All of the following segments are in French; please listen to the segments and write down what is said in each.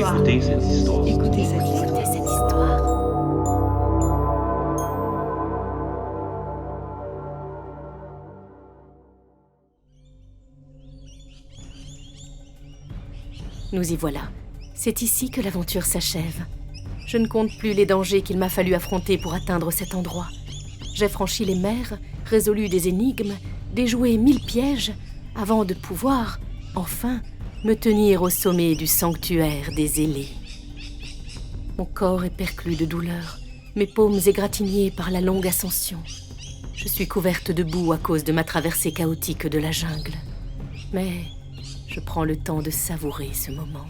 histoire. Écoutez cette histoire. Écoutez cette histoire. Écoutez cette histoire. Nous y voilà. C'est ici que l'aventure s'achève. Je ne compte plus les dangers qu'il m'a fallu affronter pour atteindre cet endroit. J'ai franchi les mers, résolu des énigmes, déjoué 1000 pièges, avant de pouvoir, enfin, me tenir au sommet du sanctuaire des ailés. Mon corps est perclus de douleur, mes paumes égratignées par la longue ascension. Je suis couverte de boue à cause de ma traversée chaotique de la jungle. Mais je prends le temps de savourer ce moment.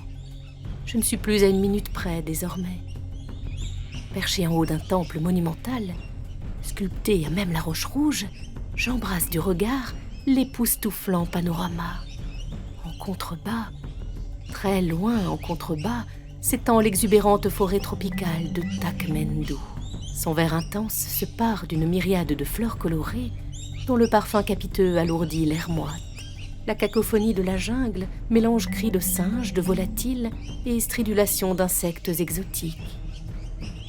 Je ne suis plus à une minute près désormais. Perché en haut d'un temple monumental, sculpté à même la roche rouge, j'embrasse du regard l'époustouflant panorama. En contrebas, très loin en contrebas, s'étend l'exubérante forêt tropicale de Takmendu. Son vert intense se pare d'une myriade de fleurs colorées dont le parfum capiteux alourdit l'air moite. La cacophonie de la jungle mélange cris de singes, de volatiles et stridulations d'insectes exotiques.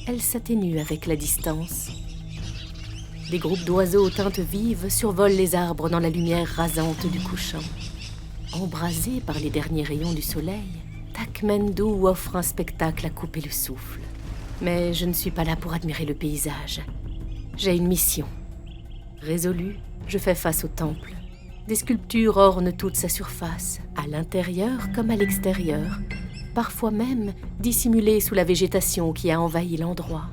Elle s'atténue avec la distance. Des groupes d'oiseaux aux teintes vives survolent les arbres dans la lumière rasante du couchant. Embrasé par les derniers rayons du soleil, Takmendu offre un spectacle à couper le souffle. Mais je ne suis pas là pour admirer le paysage. J'ai une mission. Résolue, je fais face au temple. Des sculptures ornent toute sa surface, à l'intérieur comme à l'extérieur, parfois même dissimulées sous la végétation qui a envahi l'endroit.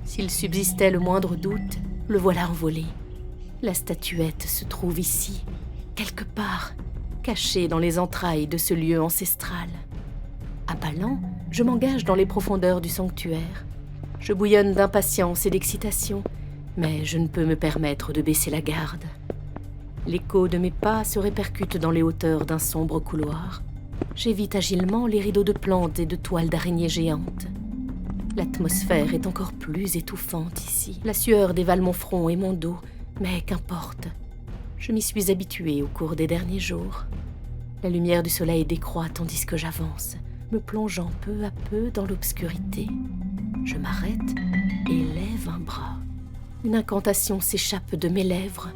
S'il subsistait le moindre doute, le voilà envolé. La statuette se trouve ici, quelque part, cachée dans les entrailles de ce lieu ancestral. Appalant, je m'engage dans les profondeurs du sanctuaire. Je bouillonne d'impatience et d'excitation, mais je ne peux me permettre de baisser la garde. L'écho de mes pas se répercute dans les hauteurs d'un sombre couloir. J'évite agilement les rideaux de plantes et de toiles d'araignées géantes. L'atmosphère est encore plus étouffante ici. La sueur dévale mon front et mon dos, mais qu'importe. Je m'y suis habituée au cours des derniers jours. La lumière du soleil décroît tandis que j'avance, me plongeant peu à peu dans l'obscurité. Je m'arrête et lève un bras. Une incantation s'échappe de mes lèvres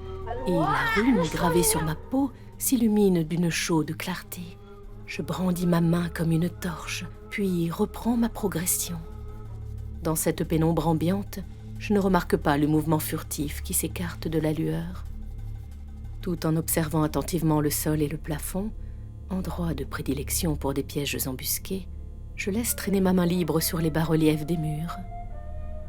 et la rune gravée sur ma peau s'illumine d'une chaude clarté. Je brandis ma main comme une torche, puis reprends ma progression. Dans cette pénombre ambiante, je ne remarque pas le mouvement furtif qui s'écarte de la lueur. Tout en observant attentivement le sol et le plafond, endroit de prédilection pour des pièges embusqués, je laisse traîner ma main libre sur les bas-reliefs des murs.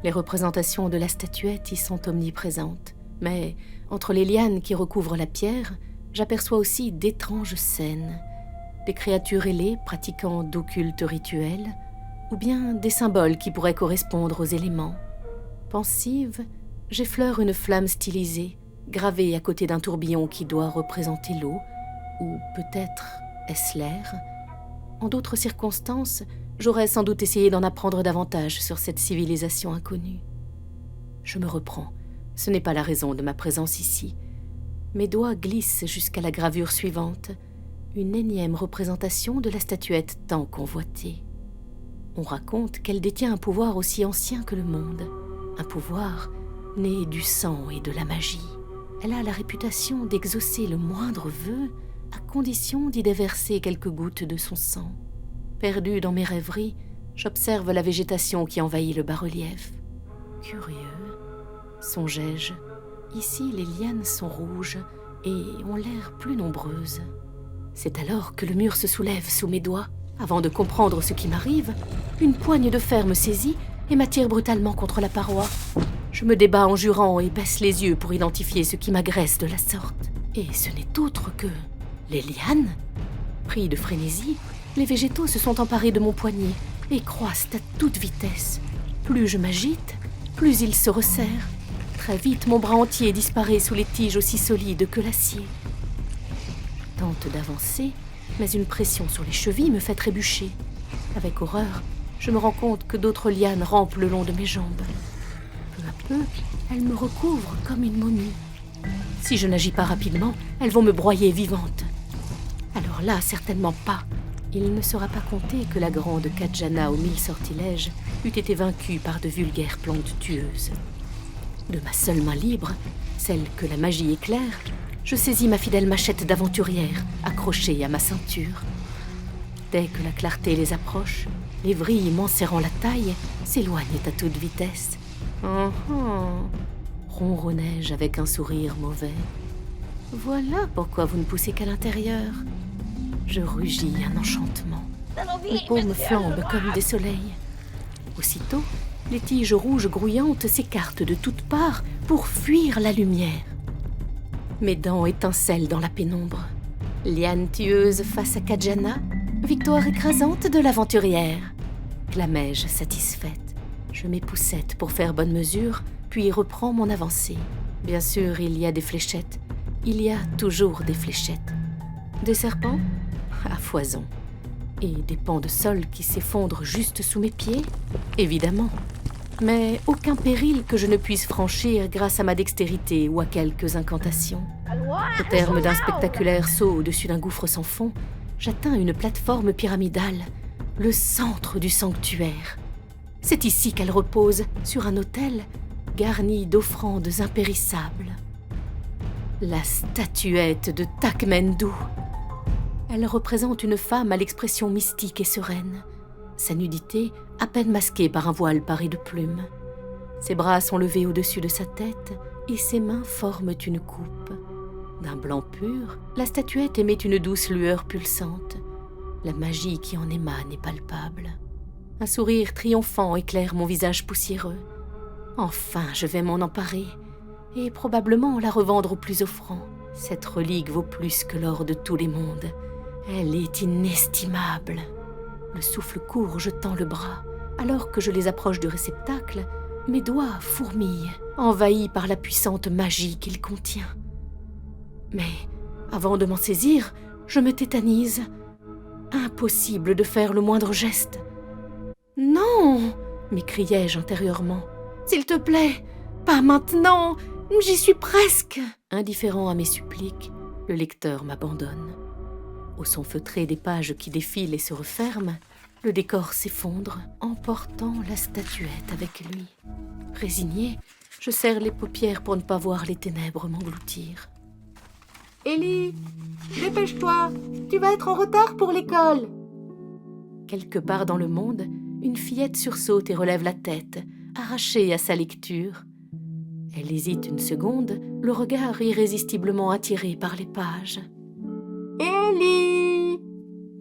Les représentations de la statuette y sont omniprésentes, mais entre les lianes qui recouvrent la pierre, j'aperçois aussi d'étranges scènes, des créatures ailées pratiquant d'occultes rituels, ou bien des symboles qui pourraient correspondre aux éléments. Pensive, j'effleure une flamme stylisée, gravée à côté d'un tourbillon qui doit représenter l'eau, ou peut-être est-ce l'air. En d'autres circonstances, j'aurais sans doute essayé d'en apprendre davantage sur cette civilisation inconnue. Je me reprends. Ce n'est pas la raison de ma présence ici. Mes doigts glissent jusqu'à la gravure suivante, une énième représentation de la statuette tant convoitée. On raconte qu'elle détient un pouvoir aussi ancien que le monde, un pouvoir né du sang et de la magie. Elle a la réputation d'exaucer le moindre vœu, à condition d'y déverser quelques gouttes de son sang. Perdu dans mes rêveries, j'observe la végétation qui envahit le bas-relief. Curieux, songeais-je, ici les lianes sont rouges et ont l'air plus nombreuses. C'est alors que le mur se soulève sous mes doigts. Avant de comprendre ce qui m'arrive, une poigne de fer me saisit et m'attire brutalement contre la paroi. Je me débats en jurant et baisse les yeux pour identifier ce qui m'agresse de la sorte. Et ce n'est autre que les lianes. Pris de frénésie, les végétaux se sont emparés de mon poignet et croissent à toute vitesse. Plus je m'agite, plus ils se resserrent. Très vite, mon bras entier disparaît sous les tiges aussi solides que l'acier. Tente d'avancer, mais une pression sur les chevilles me fait trébucher. Avec horreur, je me rends compte que d'autres lianes rampent le long de mes jambes. Peu à peu, elles me recouvrent comme une momie. Si je n'agis pas rapidement, elles vont me broyer vivante. Alors là, certainement pas. Il ne sera pas compté que la grande Kadjana aux 1000 sortilèges eût été vaincue par de vulgaires plantes tueuses. De ma seule main libre, celle que la magie éclaire, je saisis ma fidèle machette d'aventurière, accrochée à ma ceinture. Dès que la clarté les approche, les vrilles m'enserrant la taille s'éloignent à toute vitesse. Ronronnai-je avec un sourire mauvais. Voilà pourquoi vous ne poussez qu'à l'intérieur. Je rugis un enchantement. Mes paumes flambent comme des soleils. Aussitôt, les tiges rouges grouillantes s'écartent de toutes parts pour fuir la lumière. Mes dents étincellent dans la pénombre. Liane tueuse face à Kadjana, victoire écrasante de l'aventurière. Clamai-je satisfaite. Je m'époussette pour faire bonne mesure, puis reprends mon avancée. Bien sûr, il y a des fléchettes. Il y a toujours des fléchettes. Des serpents ? À foison. Et des pans de sol qui s'effondrent juste sous mes pieds ? Évidemment. Mais aucun péril que je ne puisse franchir grâce à ma dextérité ou à quelques incantations. Au terme d'un spectaculaire saut au-dessus d'un gouffre sans fond, j'atteins une plateforme pyramidale, le centre du sanctuaire. C'est ici qu'elle repose, sur un autel garni d'offrandes impérissables. La statuette de Takmendou. Elle représente une femme à l'expression mystique et sereine, sa nudité à peine masquée par un voile paré de plumes. Ses bras sont levés au-dessus de sa tête et ses mains forment une coupe. D'un blanc pur, la statuette émet une douce lueur pulsante. La magie qui en émane est palpable. Un sourire triomphant éclaire mon visage poussiéreux. Enfin, je vais m'en emparer et probablement la revendre au plus offrant. Cette relique vaut plus que l'or de tous les mondes. Elle est inestimable. Le souffle court, je tends le bras. Alors que je les approche du réceptacle, mes doigts fourmillent, envahis par la puissante magie qu'il contient. Mais avant de m'en saisir, je me tétanise. Impossible de faire le moindre geste. « Non !» m'écriai-je intérieurement. « S'il te plaît, pas maintenant, j'y suis presque !» Indifférent à mes suppliques, le lecteur m'abandonne. Au son feutré des pages qui défilent et se referment, le décor s'effondre, emportant la statuette avec lui. Résigné, je serre les paupières pour ne pas voir les ténèbres m'engloutir. « Ellie, dépêche-toi, tu vas être en retard pour l'école !» Quelque part dans le monde, une fillette sursaute et relève la tête, arrachée à sa lecture. Elle hésite une seconde, le regard irrésistiblement attiré par les pages. « Ellie !»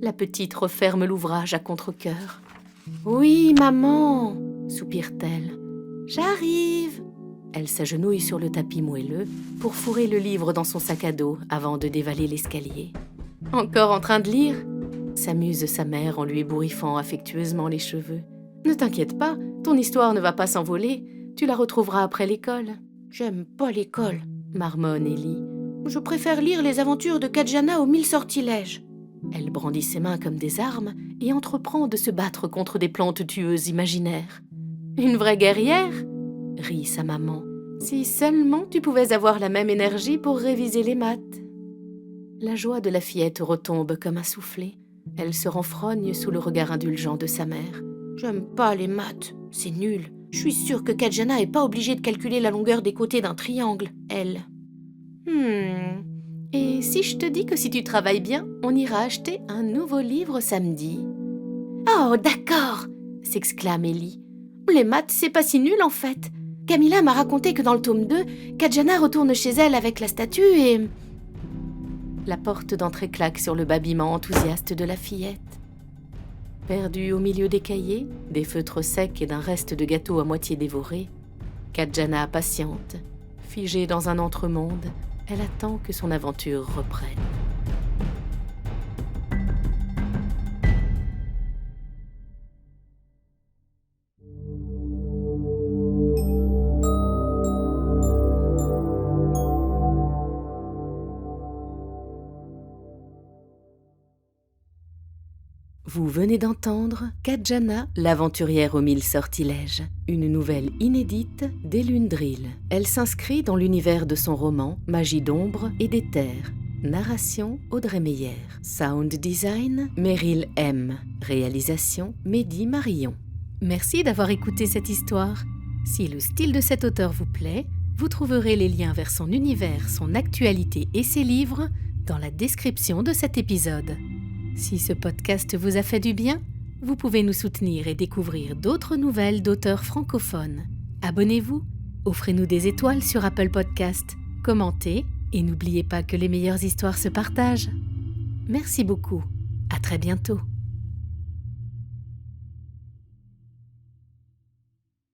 La petite referme l'ouvrage à contre-cœur. « Oui, maman !» soupire-t-elle. « J'arrive !» Elle s'agenouille sur le tapis moelleux pour fourrer le livre dans son sac à dos avant de dévaler l'escalier. « Encore en train de lire ?» s'amuse sa mère en lui ébouriffant affectueusement les cheveux. « Ne t'inquiète pas, ton histoire ne va pas s'envoler. Tu la retrouveras après l'école. »« J'aime pas l'école, » marmonne Ellie. « Je préfère lire les aventures de Kadjana aux 1000 sortilèges. » Elle brandit ses mains comme des armes et entreprend de se battre contre des plantes tueuses imaginaires. « Une vraie guerrière ?» rit sa maman. « Si seulement tu pouvais avoir la même énergie pour réviser les maths. » La joie de la fillette retombe comme un soufflet. Elle se renfrogne sous le regard indulgent de sa mère. « J'aime pas les maths, c'est nul. Je suis sûre que Kadjana est pas obligée de calculer la longueur des côtés d'un triangle, elle. » Et si je te dis que si tu travailles bien, on ira acheter un nouveau livre samedi ? »« Oh, d'accord !» s'exclame Ellie. « Les maths, c'est pas si nul en fait. Camilla m'a raconté que dans le tome 2, Kadjana retourne chez elle avec la statue et... » La porte d'entrée claque sur le babillement enthousiaste de la fillette. Perdue au milieu des cahiers, des feutres secs et d'un reste de gâteau à moitié dévoré, Kadjana patiente, figée dans un entremonde, elle attend que son aventure reprenne. Vous venez d'entendre Kadjana, l'aventurière aux 1000 sortilèges, une nouvelle inédite d'Elune Drill. Elle s'inscrit dans l'univers de son roman Magie d'ombre et d'éther. Narration Audrey Meyer. Sound design Meryl M. Réalisation Mehdi Marillon. Merci d'avoir écouté cette histoire. Si le style de cet auteur vous plaît, vous trouverez les liens vers son univers, son actualité et ses livres dans la description de cet épisode. Si ce podcast vous a fait du bien, vous pouvez nous soutenir et découvrir d'autres nouvelles d'auteurs francophones. Abonnez-vous, offrez-nous des étoiles sur Apple Podcast, commentez et n'oubliez pas que les meilleures histoires se partagent. Merci beaucoup. À très bientôt.